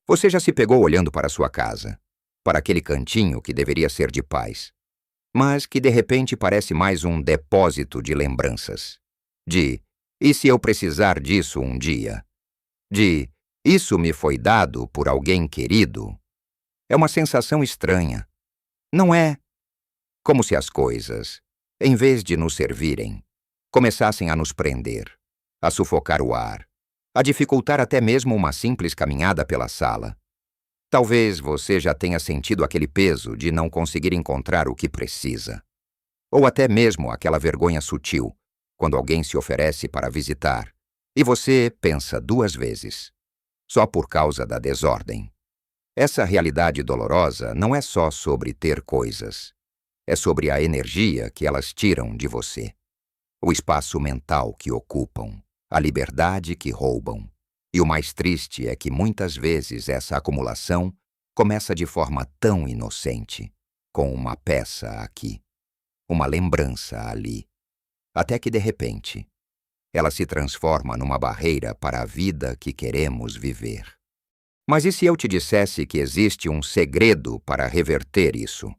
Você já se pegou olhando para sua casa, para aquele cantinho que deveria ser de paz, mas que de repente parece mais um depósito de lembranças? De "e se eu precisar disso um dia?" De "isso me foi dado por alguém querido?" É uma sensação estranha. Não é? Como se as coisas, em vez de nos servirem, começassem a nos prender, a sufocar o ar, a dificultar até mesmo uma simples caminhada pela sala. Talvez você já tenha sentido aquele peso de não conseguir encontrar o que precisa. Ou até mesmo aquela vergonha sutil, quando alguém se oferece para visitar, e você pensa duas vezes, só por causa da desordem. Essa realidade dolorosa não é só sobre ter coisas. É sobre a energia que elas tiram de você, o espaço mental que ocupam, a liberdade que roubam. E o mais triste é que muitas vezes essa acumulação começa de forma tão inocente, com uma peça aqui, uma lembrança ali, até que de repente ela se transforma numa barreira para a vida que queremos viver. Mas e se eu te dissesse que existe um segredo para reverter isso?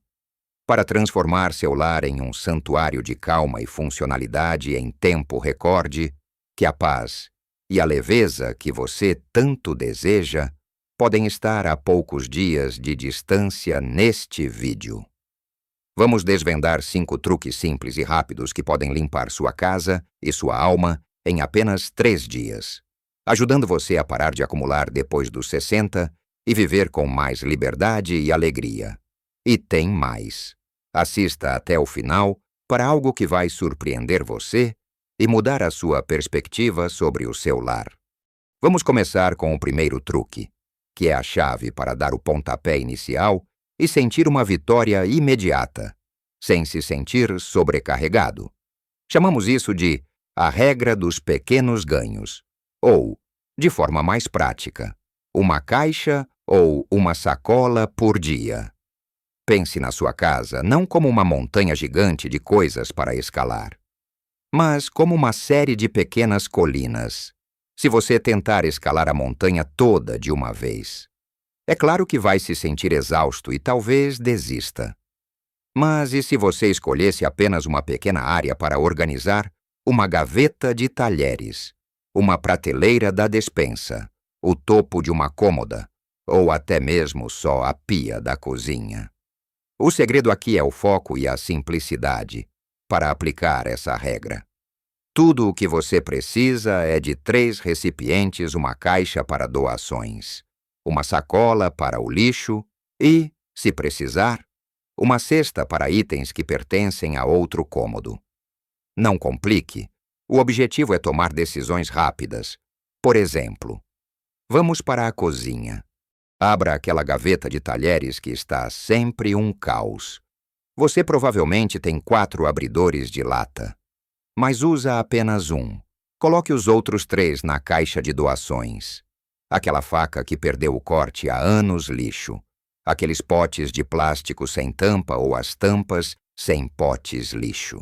Para transformar seu lar em um santuário de calma e funcionalidade em tempo recorde, que a paz e a leveza que você tanto deseja podem estar a poucos dias de distância neste vídeo. Vamos desvendar 5 truques simples e rápidos que podem limpar sua casa e sua alma em apenas 3 dias, ajudando você a parar de acumular depois dos 60 e viver com mais liberdade e alegria. E tem mais. Assista até o final para algo que vai surpreender você e mudar a sua perspectiva sobre o seu lar. Vamos começar com o primeiro truque, que é a chave para dar o pontapé inicial e sentir uma vitória imediata, sem se sentir sobrecarregado. Chamamos isso de a regra dos pequenos ganhos, ou, de forma mais prática, uma caixa ou uma sacola por dia. Pense na sua casa não como uma montanha gigante de coisas para escalar, mas como uma série de pequenas colinas. Se você tentar escalar a montanha toda de uma vez, é claro que vai se sentir exausto e talvez desista. Mas e se você escolhesse apenas uma pequena área para organizar uma gaveta de talheres, uma prateleira da despensa, o topo de uma cômoda, ou até mesmo só a pia da cozinha? O segredo aqui é o foco e a simplicidade para aplicar essa regra. Tudo o que você precisa é de 3 recipientes, uma caixa para doações, uma sacola para o lixo e, se precisar, uma cesta para itens que pertencem a outro cômodo. Não complique. O objetivo é tomar decisões rápidas. Por exemplo, vamos para a cozinha. Abra aquela gaveta de talheres que está sempre um caos. Você provavelmente tem 4 abridores de lata, mas usa apenas um. Coloque os outros 3 na caixa de doações. Aquela faca que perdeu o corte há anos, lixo. Aqueles potes de plástico sem tampa ou as tampas sem potes, lixo.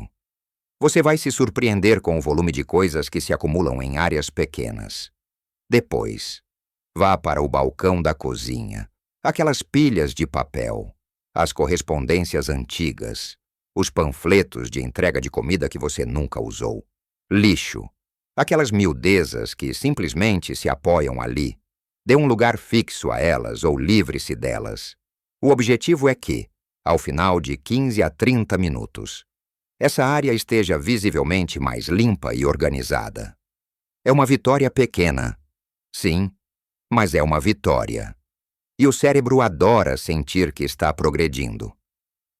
Você vai se surpreender com o volume de coisas que se acumulam em áreas pequenas. Depois, vá para o balcão da cozinha. Aquelas pilhas de papel, as correspondências antigas, os panfletos de entrega de comida que você nunca usou. Lixo. Aquelas miudezas que simplesmente se apoiam ali. Dê um lugar fixo a elas ou livre-se delas. O objetivo é que, ao final de 15 a 30 minutos, essa área esteja visivelmente mais limpa e organizada. É uma vitória pequena. Sim, mas é uma vitória. E o cérebro adora sentir que está progredindo.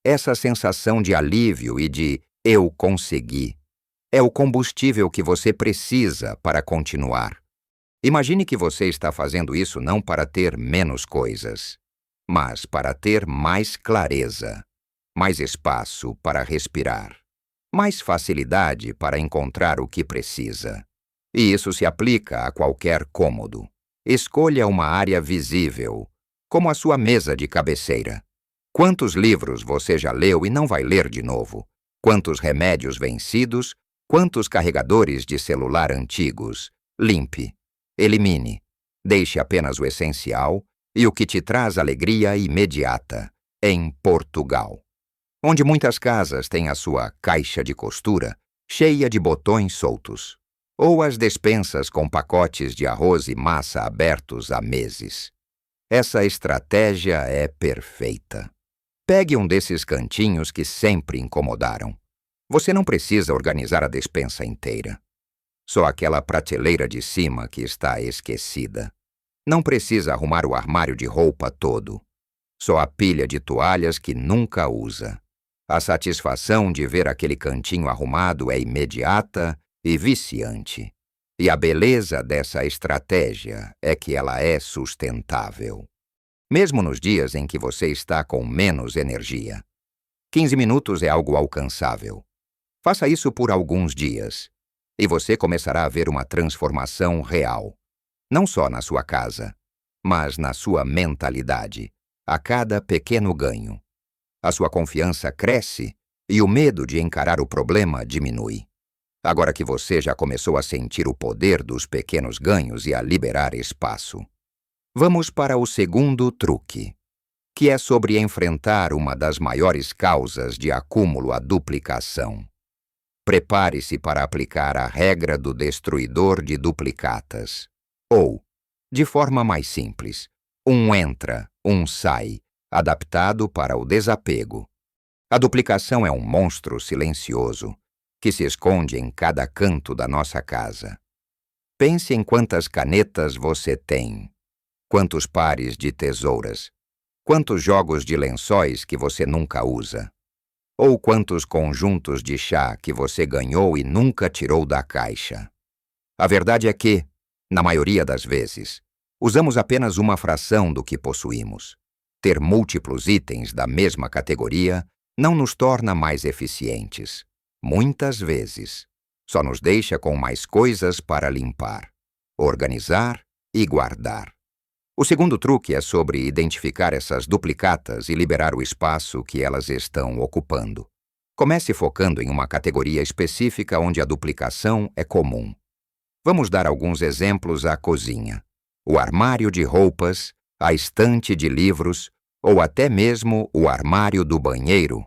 Essa sensação de alívio e de "eu consegui" é o combustível que você precisa para continuar. Imagine que você está fazendo isso não para ter menos coisas, mas para ter mais clareza, mais espaço para respirar, mais facilidade para encontrar o que precisa. E isso se aplica a qualquer cômodo. Escolha uma área visível, como a sua mesa de cabeceira. Quantos livros você já leu e não vai ler de novo? Quantos remédios vencidos? Quantos carregadores de celular antigos? Limpe. Elimine. Deixe apenas o essencial e o que te traz alegria imediata, em Portugal, onde muitas casas têm a sua caixa de costura cheia de botões soltos, ou as despensas com pacotes de arroz e massa abertos há meses. Essa estratégia é perfeita. Pegue um desses cantinhos que sempre incomodaram. Você não precisa organizar a despensa inteira. Só aquela prateleira de cima que está esquecida. Não precisa arrumar o armário de roupa todo. Só a pilha de toalhas que nunca usa. A satisfação de ver aquele cantinho arrumado é imediata e viciante. E a beleza dessa estratégia é que ela é sustentável. Mesmo nos dias em que você está com menos energia. 15 minutos é algo alcançável. Faça isso por alguns dias, e você começará a ver uma transformação real. Não só na sua casa, mas na sua mentalidade, a cada pequeno ganho. A sua confiança cresce e o medo de encarar o problema diminui. Agora que você já começou a sentir o poder dos pequenos ganhos e a liberar espaço. Vamos para o segundo truque, que é sobre enfrentar uma das maiores causas de acúmulo à duplicação. Prepare-se para aplicar a regra do destruidor de duplicatas. Ou, de forma mais simples, um entra, um sai, adaptado para o desapego. A duplicação é um monstro silencioso que se esconde em cada canto da nossa casa. Pense em quantas canetas você tem. Quantos pares de tesouras? Quantos jogos de lençóis que você nunca usa? Ou quantos conjuntos de chá que você ganhou e nunca tirou da caixa? A verdade é que, na maioria das vezes, usamos apenas uma fração do que possuímos. Ter múltiplos itens da mesma categoria não nos torna mais eficientes. Muitas vezes, só nos deixa com mais coisas para limpar, organizar e guardar. O segundo truque é sobre identificar essas duplicatas e liberar o espaço que elas estão ocupando. Comece focando em uma categoria específica onde a duplicação é comum. Vamos dar alguns exemplos à cozinha. O armário de roupas, a estante de livros ou até mesmo o armário do banheiro.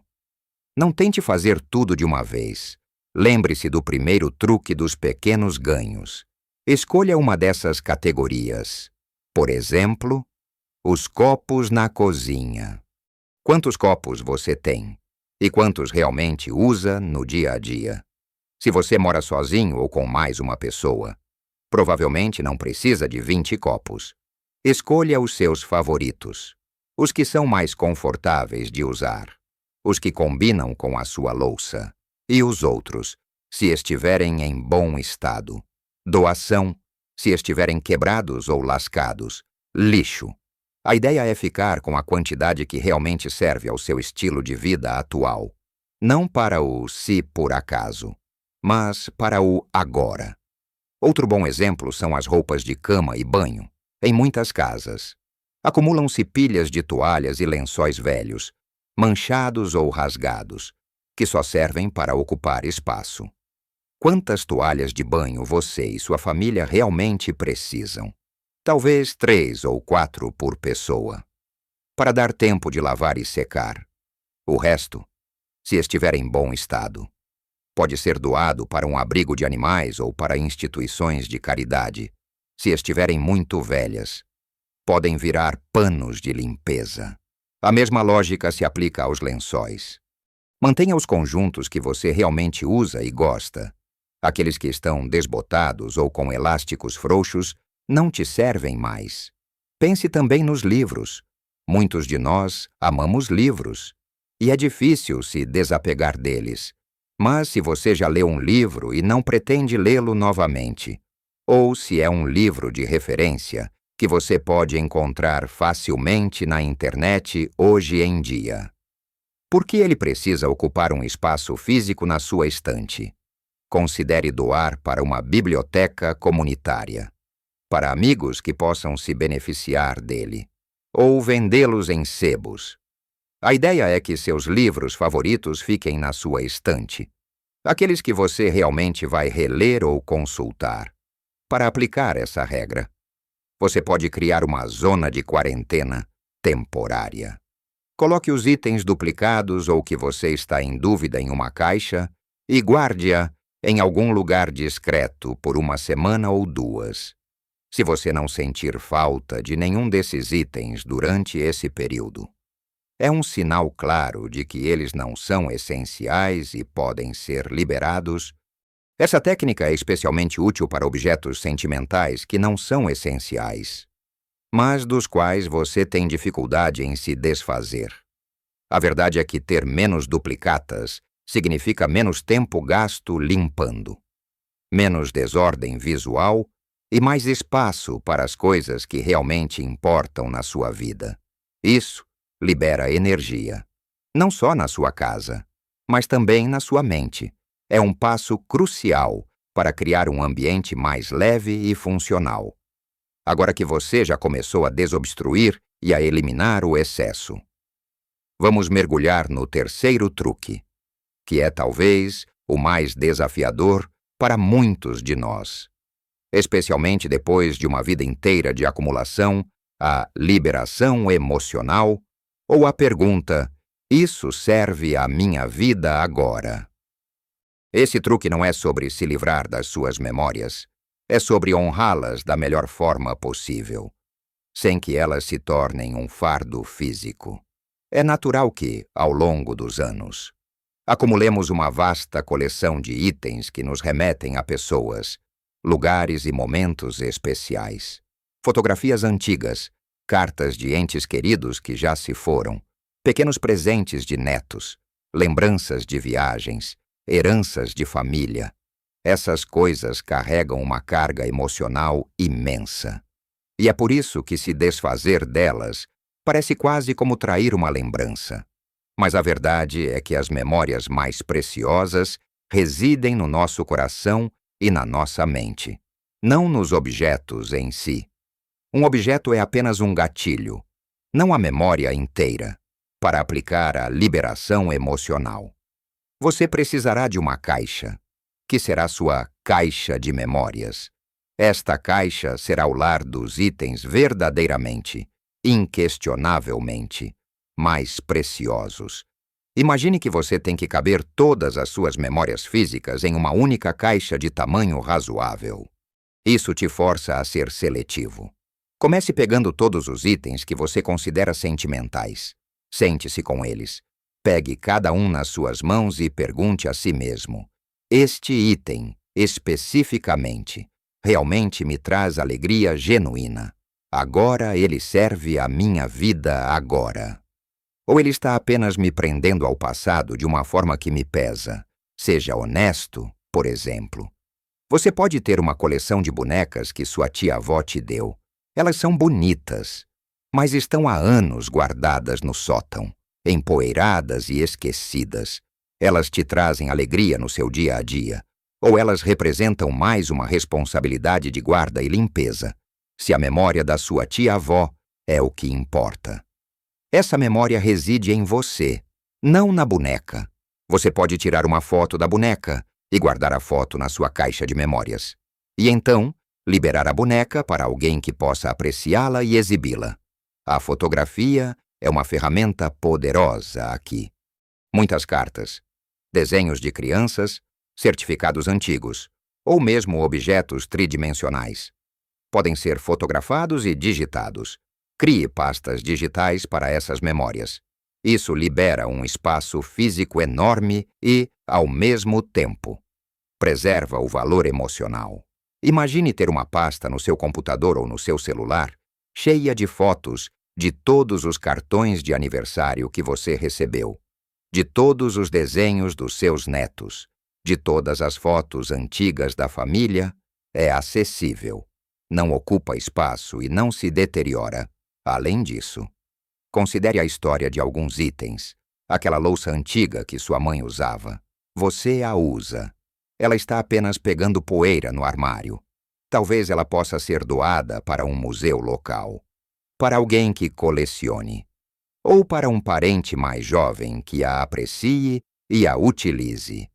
Não tente fazer tudo de uma vez. Lembre-se do primeiro truque dos pequenos ganhos. Escolha uma dessas categorias. Por exemplo, os copos na cozinha. Quantos copos você tem? E quantos realmente usa no dia a dia? Se você mora sozinho ou com mais uma pessoa, provavelmente não precisa de 20 copos. Escolha os seus favoritos, os que são mais confortáveis de usar, os que combinam com a sua louça, e os outros, se estiverem em bom estado. Doação, se estiverem quebrados ou lascados. Lixo. A ideia é ficar com a quantidade que realmente serve ao seu estilo de vida atual. Não para o se por acaso, mas para o agora. Outro bom exemplo são as roupas de cama e banho. Em muitas casas, acumulam-se pilhas de toalhas e lençóis velhos, manchados ou rasgados, que só servem para ocupar espaço. Quantas toalhas de banho você e sua família realmente precisam? Talvez 3 ou 4 por pessoa, para dar tempo de lavar e secar. O resto, se estiver em bom estado, pode ser doado para um abrigo de animais ou para instituições de caridade. Se estiverem muito velhas, podem virar panos de limpeza. A mesma lógica se aplica aos lençóis. Mantenha os conjuntos que você realmente usa e gosta. Aqueles que estão desbotados ou com elásticos frouxos não te servem mais. Pense também nos livros. Muitos de nós amamos livros, e é difícil se desapegar deles. Mas se você já leu um livro e não pretende lê-lo novamente, ou se é um livro de referência que você pode encontrar facilmente na internet hoje em dia, por que ele precisa ocupar um espaço físico na sua estante? Considere doar para uma biblioteca comunitária, para amigos que possam se beneficiar dele, ou vendê-los em sebos. A ideia é que seus livros favoritos fiquem na sua estante, aqueles que você realmente vai reler ou consultar. Para aplicar essa regra, Você pode criar uma zona de quarentena temporária. Coloque os itens duplicados ou que você está em dúvida em uma caixa e guarde-a em algum lugar discreto por uma semana ou 2. Se você não sentir falta de nenhum desses itens durante esse período, é um sinal claro de que eles não são essenciais e podem ser liberados. Essa técnica é especialmente útil para objetos sentimentais que não são essenciais, mas dos quais você tem dificuldade em se desfazer. A verdade é que ter menos duplicatas significa menos tempo gasto limpando, menos desordem visual e mais espaço para as coisas que realmente importam na sua vida. Isso libera energia, não só na sua casa, mas também na sua mente. É um passo crucial para criar um ambiente mais leve e funcional. Agora que você já começou a desobstruir e a eliminar o excesso, vamos mergulhar no terceiro truque, que é talvez o mais desafiador para muitos de nós, especialmente depois de uma vida inteira de acumulação, a liberação emocional ou a pergunta: isso serve à minha vida agora? Esse truque não é sobre se livrar das suas memórias, é sobre honrá-las da melhor forma possível, sem que elas se tornem um fardo físico. É natural que, ao longo dos anos, acumulemos uma vasta coleção de itens que nos remetem a pessoas, lugares e momentos especiais. Fotografias antigas, cartas de entes queridos que já se foram, pequenos presentes de netos, lembranças de viagens, heranças de família. Essas coisas carregam uma carga emocional imensa. E é por isso que se desfazer delas parece quase como trair uma lembrança. Mas a verdade é que as memórias mais preciosas residem no nosso coração e na nossa mente, não nos objetos em si. Um objeto é apenas um gatilho, não a memória inteira, para aplicar a liberação emocional. Você precisará de uma caixa, que será sua caixa de memórias. Esta caixa será o lar dos itens verdadeiramente, inquestionavelmente, mais preciosos. Imagine que você tem que caber todas as suas memórias físicas em uma única caixa de tamanho razoável. Isso te força a ser seletivo. Comece pegando todos os itens que você considera sentimentais. Sente-se com eles. Pegue cada um nas suas mãos e pergunte a si mesmo: este item, especificamente, realmente me traz alegria genuína. Agora ele serve à minha vida agora. Ou ele está apenas me prendendo ao passado de uma forma que me pesa? Seja honesto, por exemplo. Você pode ter uma coleção de bonecas que sua tia-avó te deu. Elas são bonitas, mas estão há anos guardadas no sótão, empoeiradas e esquecidas. Elas te trazem alegria no seu dia a dia, ou elas representam mais uma responsabilidade de guarda e limpeza, se a memória da sua tia-avó é o que importa. Essa memória reside em você, não na boneca. Você pode tirar uma foto da boneca e guardar a foto na sua caixa de memórias. E então, liberar a boneca para alguém que possa apreciá-la e exibi-la. A fotografia é uma ferramenta poderosa aqui. Muitas cartas, desenhos de crianças, certificados antigos, ou mesmo objetos tridimensionais. Podem ser fotografados e digitados. Crie pastas digitais para essas memórias. Isso libera um espaço físico enorme e, ao mesmo tempo, preserva o valor emocional. Imagine ter uma pasta no seu computador ou no seu celular, cheia de fotos de todos os cartões de aniversário que você recebeu, de todos os desenhos dos seus netos, de todas as fotos antigas da família. É acessível, não ocupa espaço e não se deteriora. Além disso, considere a história de alguns itens. Aquela louça antiga que sua mãe usava. Você a usa. Ela está apenas pegando poeira no armário. Talvez ela possa ser doada para um museu local, para alguém que colecione, ou para um parente mais jovem que a aprecie e a utilize.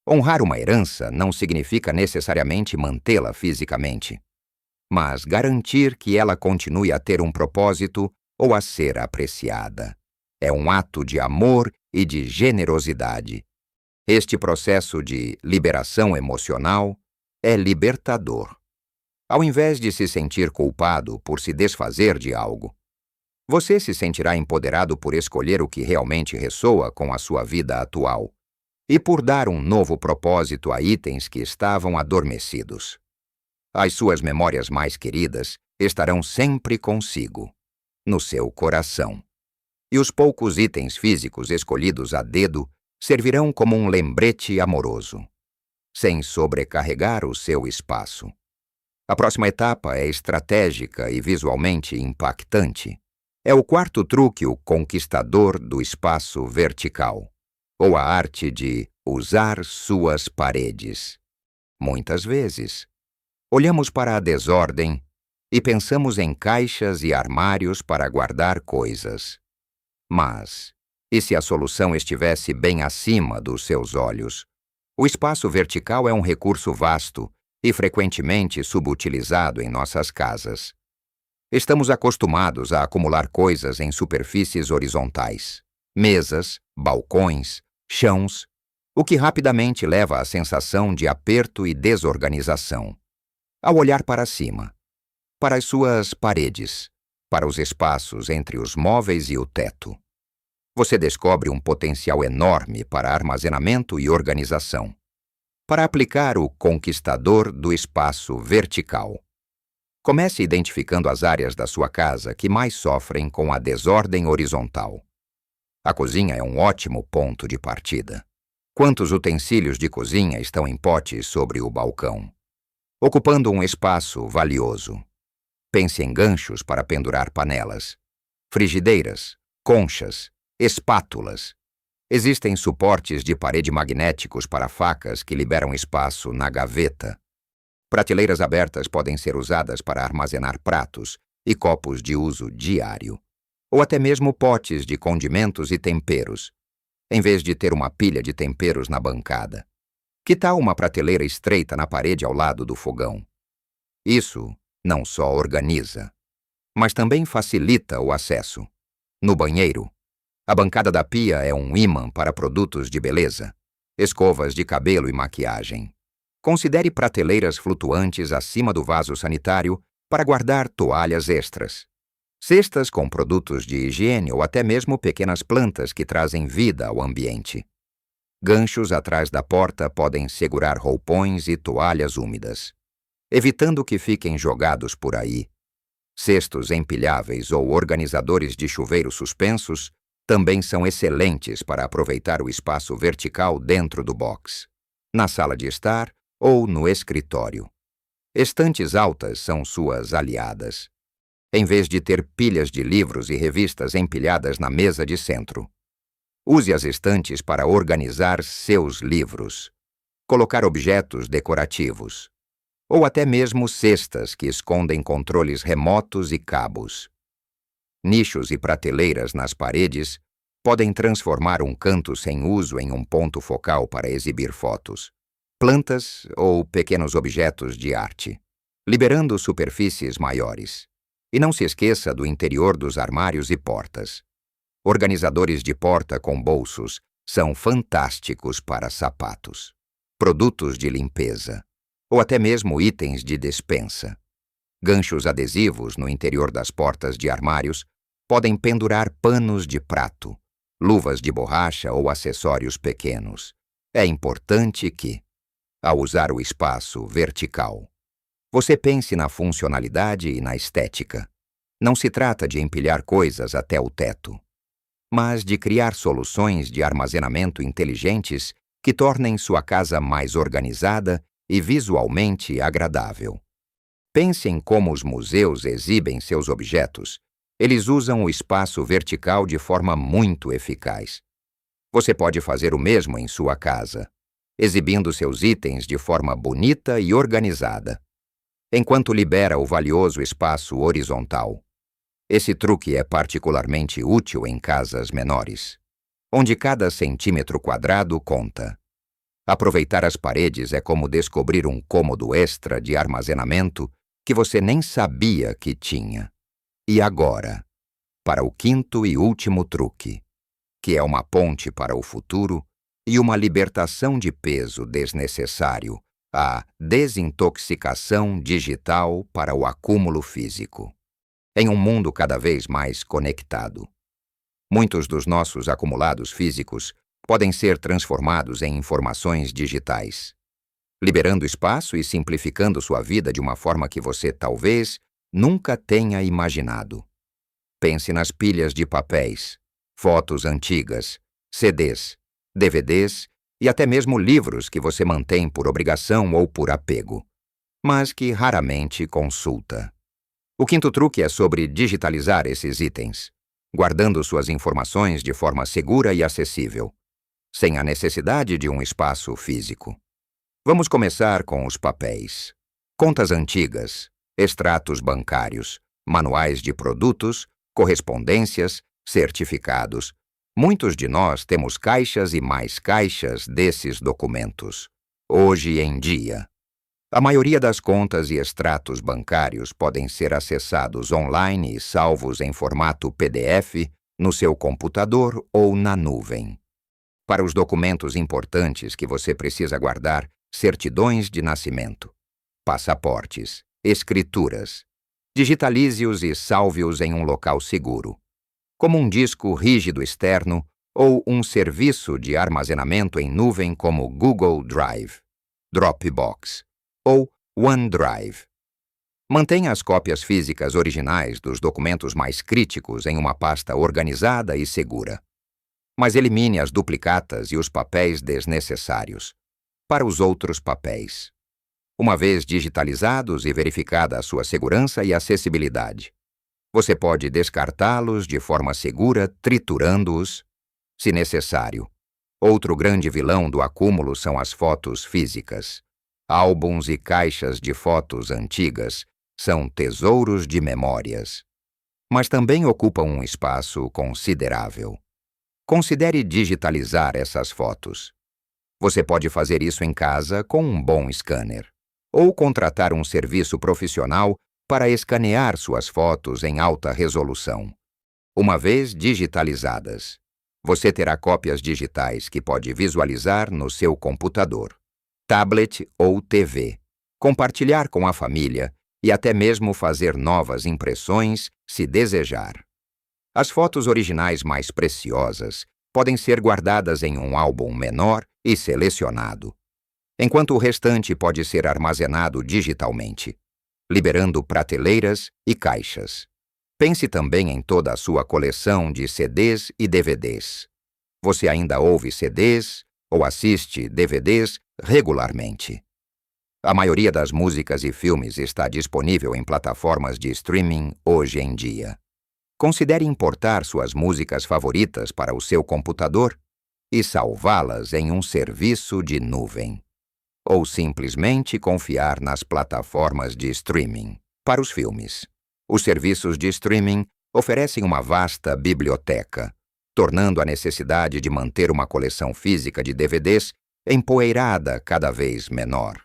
Honrar uma herança não significa necessariamente mantê-la fisicamente. mas garantir que ela continue a ter um propósito ou a ser apreciada. É um ato de amor e de generosidade. Este processo de liberação emocional é libertador. Ao invés de se sentir culpado por se desfazer de algo, você se sentirá empoderado por escolher o que realmente ressoa com a sua vida atual e por dar um novo propósito a itens que estavam adormecidos. As suas memórias mais queridas estarão sempre consigo, no seu coração. E os poucos itens físicos escolhidos a dedo servirão como um lembrete amoroso, sem sobrecarregar o seu espaço. A próxima etapa é estratégica e visualmente impactante. É o quarto truque, o conquistador do espaço vertical, ou a arte de usar suas paredes. Muitas vezes, olhamos para a desordem e pensamos em caixas e armários para guardar coisas. Mas, e se a solução estivesse bem acima dos seus olhos? O espaço vertical é um recurso vasto e frequentemente subutilizado em nossas casas. Estamos acostumados a acumular coisas em superfícies horizontais, mesas, balcões, chãos, o que rapidamente leva à sensação de aperto e desorganização. Ao olhar para cima, para as suas paredes, para os espaços entre os móveis e o teto, você descobre um potencial enorme para armazenamento e organização. Para aplicar o conquistador do espaço vertical, comece identificando as áreas da sua casa que mais sofrem com a desordem horizontal. A cozinha é um ótimo ponto de partida. Quantos utensílios de cozinha estão em potes sobre o balcão, ocupando um espaço valioso? Pense em ganchos para pendurar panelas, frigideiras, conchas, espátulas. Existem suportes de parede magnéticos para facas que liberam espaço na gaveta. Prateleiras abertas podem ser usadas para armazenar pratos e copos de uso diário, ou até mesmo potes de condimentos e temperos, em vez de ter uma pilha de temperos na bancada. Que tal uma prateleira estreita na parede ao lado do fogão? Isso não só organiza, mas também facilita o acesso. No banheiro, a bancada da pia é um ímã para produtos de beleza, escovas de cabelo e maquiagem. Considere prateleiras flutuantes acima do vaso sanitário para guardar toalhas extras, cestas com produtos de higiene ou até mesmo pequenas plantas que trazem vida ao ambiente. Ganchos atrás da porta podem segurar roupões e toalhas úmidas, evitando que fiquem jogados por aí. Cestos empilháveis ou organizadores de chuveiro suspensos também são excelentes para aproveitar o espaço vertical dentro do box, na sala de estar ou no escritório. Estantes altas são suas aliadas. Em vez de ter pilhas de livros e revistas empilhadas na mesa de centro, use as estantes para organizar seus livros, colocar objetos decorativos, ou até mesmo cestas que escondem controles remotos e cabos. Nichos e prateleiras nas paredes podem transformar um canto sem uso em um ponto focal para exibir fotos, plantas ou pequenos objetos de arte, liberando superfícies maiores. E não se esqueça do interior dos armários e portas. Organizadores de porta com bolsos são fantásticos para sapatos, produtos de limpeza, ou até mesmo itens de despensa. Ganchos adesivos no interior das portas de armários podem pendurar panos de prato, luvas de borracha ou acessórios pequenos. É importante que, ao usar o espaço vertical, você pense na funcionalidade e na estética. Não se trata de empilhar coisas até o teto, mas de criar soluções de armazenamento inteligentes que tornem sua casa mais organizada e visualmente agradável. Pense em como os museus exibem seus objetos. Eles usam o espaço vertical de forma muito eficaz. Você pode fazer o mesmo em sua casa, exibindo seus itens de forma bonita e organizada, enquanto libera o valioso espaço horizontal. Esse truque é particularmente útil em casas menores, onde cada centímetro quadrado conta. Aproveitar as paredes é como descobrir um cômodo extra de armazenamento que você nem sabia que tinha. E agora, para o quinto e último truque, que é uma ponte para o futuro e uma libertação de peso desnecessário, a desintoxicação digital para o acúmulo físico. Em um mundo cada vez mais conectado, muitos dos nossos acumulados físicos podem ser transformados em informações digitais, liberando espaço e simplificando sua vida de uma forma que você talvez nunca tenha imaginado. Pense nas pilhas de papéis, fotos antigas, CDs, DVDs e até mesmo livros que você mantém por obrigação ou por apego, mas que raramente consulta. O quinto truque é sobre digitalizar esses itens, guardando suas informações de forma segura e acessível, sem a necessidade de um espaço físico. Vamos começar com os papéis. Contas antigas, extratos bancários, manuais de produtos, correspondências, certificados. Muitos de nós temos caixas e mais caixas desses documentos, hoje em dia. A maioria das contas e extratos bancários podem ser acessados online e salvos em formato PDF no seu computador ou na nuvem. Para os documentos importantes que você precisa guardar, certidões de nascimento, passaportes, escrituras, digitalize-os e salve-os em um local seguro, como um disco rígido externo ou um serviço de armazenamento em nuvem como Google Drive, Dropbox ou OneDrive. Mantenha as cópias físicas originais dos documentos mais críticos em uma pasta organizada e segura, mas elimine as duplicatas e os papéis desnecessários. Para os outros papéis, uma vez digitalizados e verificada a sua segurança e acessibilidade, você pode descartá-los de forma segura triturando-os, se necessário. Outro grande vilão do acúmulo são as fotos físicas. Álbuns e caixas de fotos antigas são tesouros de memórias, mas também ocupam um espaço considerável. Considere digitalizar essas fotos. Você pode fazer isso em casa com um bom scanner, ou contratar um serviço profissional para escanear suas fotos em alta resolução. Uma vez digitalizadas, você terá cópias digitais que pode visualizar no seu computador, tablet ou TV, compartilhar com a família e até mesmo fazer novas impressões se desejar. As fotos originais mais preciosas podem ser guardadas em um álbum menor e selecionado, enquanto o restante pode ser armazenado digitalmente, liberando prateleiras e caixas. Pense também em toda a sua coleção de CDs e DVDs. Você ainda ouve CDs ou assiste DVDs regularmente? A maioria das músicas e filmes está disponível em plataformas de streaming hoje em dia. Considere importar suas músicas favoritas para o seu computador e salvá-las em um serviço de nuvem. Ou simplesmente confiar nas plataformas de streaming. Para os filmes, os serviços de streaming oferecem uma vasta biblioteca, tornando a necessidade de manter uma coleção física de DVDs empoeirada cada vez menor.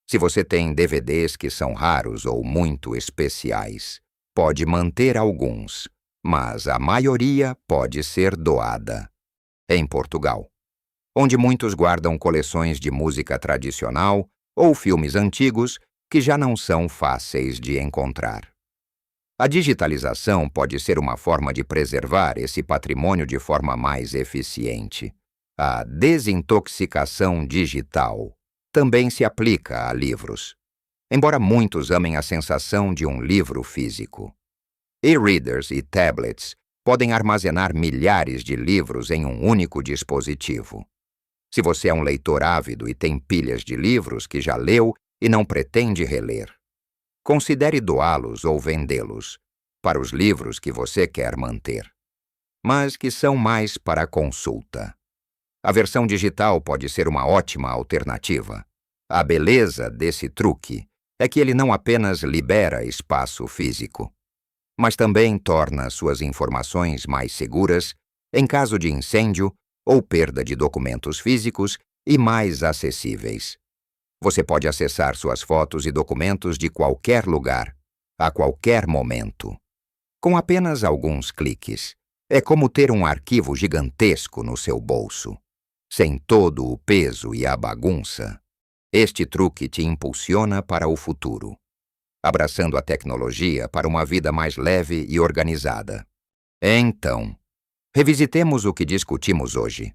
Se você tem DVDs que são raros ou muito especiais, pode manter alguns, mas a maioria pode ser doada. Em Portugal, onde muitos guardam coleções de música tradicional ou filmes antigos que já não são fáceis de encontrar. A digitalização pode ser uma forma de preservar esse patrimônio de forma mais eficiente. A desintoxicação digital também se aplica a livros, embora muitos amem a sensação de um livro físico. E-readers e tablets podem armazenar milhares de livros em um único dispositivo. Se você é um leitor ávido e tem pilhas de livros que já leu e não pretende reler, considere doá-los ou vendê-los para os livros que você quer manter, mas que são mais para consulta. A versão digital pode ser uma ótima alternativa. A beleza desse truque é que ele não apenas libera espaço físico, mas também torna suas informações mais seguras em caso de incêndio ou perda de documentos físicos e mais acessíveis. Você pode acessar suas fotos e documentos de qualquer lugar, a qualquer momento. Com apenas alguns cliques. É como ter um arquivo gigantesco no seu bolso, sem todo o peso e a bagunça. Este truque te impulsiona para o futuro, abraçando a tecnologia para uma vida mais leve e organizada. Então, revisitemos o que discutimos hoje,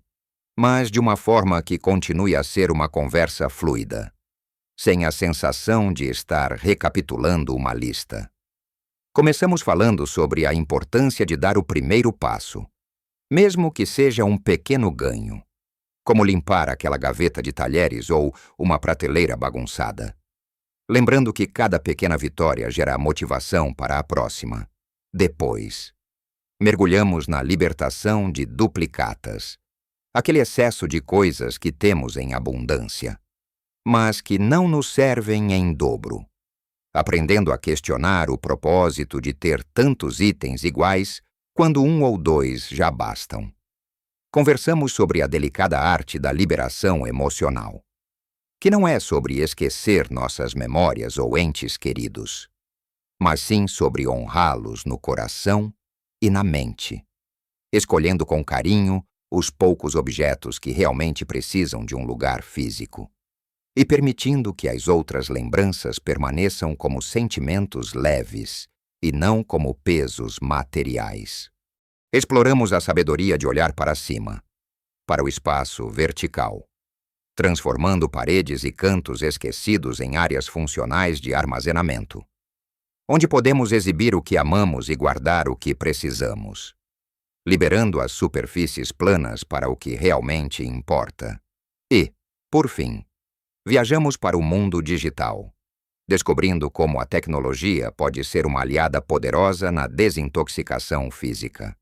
mas de uma forma que continue a ser uma conversa fluida, sem a sensação de estar recapitulando uma lista. Começamos falando sobre a importância de dar o primeiro passo, mesmo que seja um pequeno ganho, como limpar aquela gaveta de talheres ou uma prateleira bagunçada. Lembrando que cada pequena vitória gera motivação para a próxima. Depois, mergulhamos na libertação de duplicatas, aquele excesso de coisas que temos em abundância, mas que não nos servem em dobro. Aprendendo a questionar o propósito de ter tantos itens iguais quando um ou dois já bastam. Conversamos sobre a delicada arte da liberação emocional, que não é sobre esquecer nossas memórias ou entes queridos, mas sim sobre honrá-los no coração e na mente, escolhendo com carinho os poucos objetos que realmente precisam de um lugar físico, e permitindo que as outras lembranças permaneçam como sentimentos leves e não como pesos materiais. Exploramos a sabedoria de olhar para cima, para o espaço vertical, transformando paredes e cantos esquecidos em áreas funcionais de armazenamento, onde podemos exibir o que amamos e guardar o que precisamos, liberando as superfícies planas para o que realmente importa. E, por fim, viajamos para o mundo digital, descobrindo como a tecnologia pode ser uma aliada poderosa na desintoxicação física,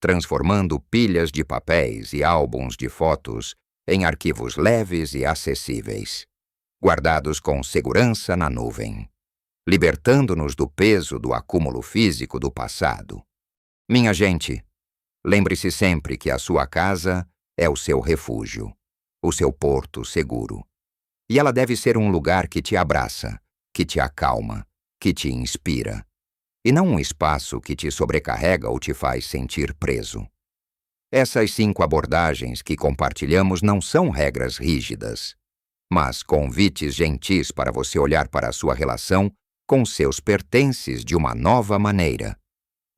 transformando pilhas de papéis e álbuns de fotos em arquivos leves e acessíveis, guardados com segurança na nuvem, libertando-nos do peso do acúmulo físico do passado. Minha gente, lembre-se sempre que a sua casa é o seu refúgio, o seu porto seguro. E ela deve ser um lugar que te abraça, que te acalma, que te inspira, e não um espaço que te sobrecarrega ou te faz sentir preso. Essas 5 abordagens que compartilhamos não são regras rígidas, mas convites gentis para você olhar para a sua relação com seus pertences de uma nova maneira.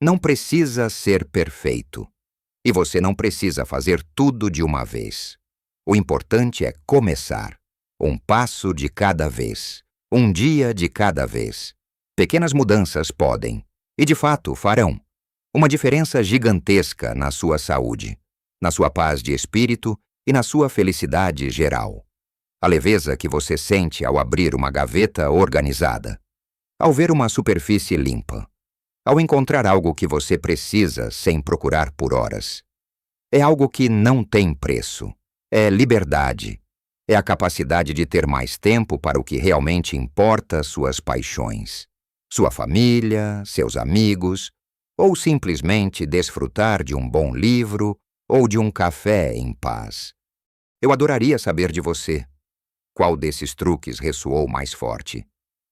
Não precisa ser perfeito, e você não precisa fazer tudo de uma vez. O importante é começar. Um passo de cada vez, um dia de cada vez. Pequenas mudanças podem, e de fato farão, uma diferença gigantesca na sua saúde, na sua paz de espírito e na sua felicidade geral. A leveza que você sente ao abrir uma gaveta organizada, ao ver uma superfície limpa, ao encontrar algo que você precisa sem procurar por horas. É algo que não tem preço. É liberdade. É a capacidade de ter mais tempo para o que realmente importa, suas paixões, sua família, seus amigos, ou simplesmente desfrutar de um bom livro ou de um café em paz. Eu adoraria saber de você. Qual desses truques ressoou mais forte?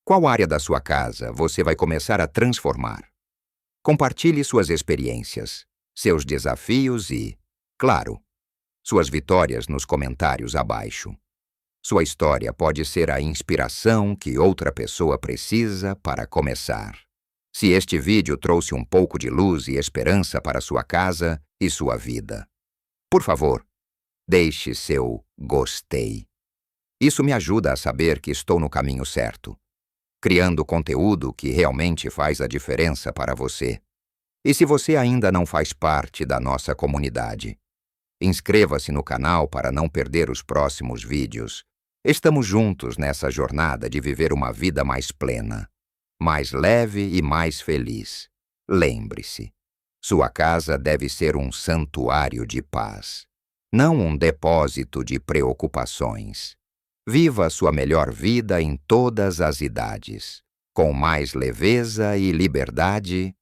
Qual área da sua casa você vai começar a transformar? Compartilhe suas experiências, seus desafios e, claro, suas vitórias nos comentários abaixo. Sua história pode ser a inspiração que outra pessoa precisa para começar. Se este vídeo trouxe um pouco de luz e esperança para sua casa e sua vida, por favor, deixe seu gostei. Isso me ajuda a saber que estou no caminho certo, criando conteúdo que realmente faz a diferença para você. E se você ainda não faz parte da nossa comunidade, inscreva-se no canal para não perder os próximos vídeos. Estamos juntos nessa jornada de viver uma vida mais plena, mais leve e mais feliz. Lembre-se, sua casa deve ser um santuário de paz, não um depósito de preocupações. Viva a sua melhor vida em todas as idades, com mais leveza e liberdade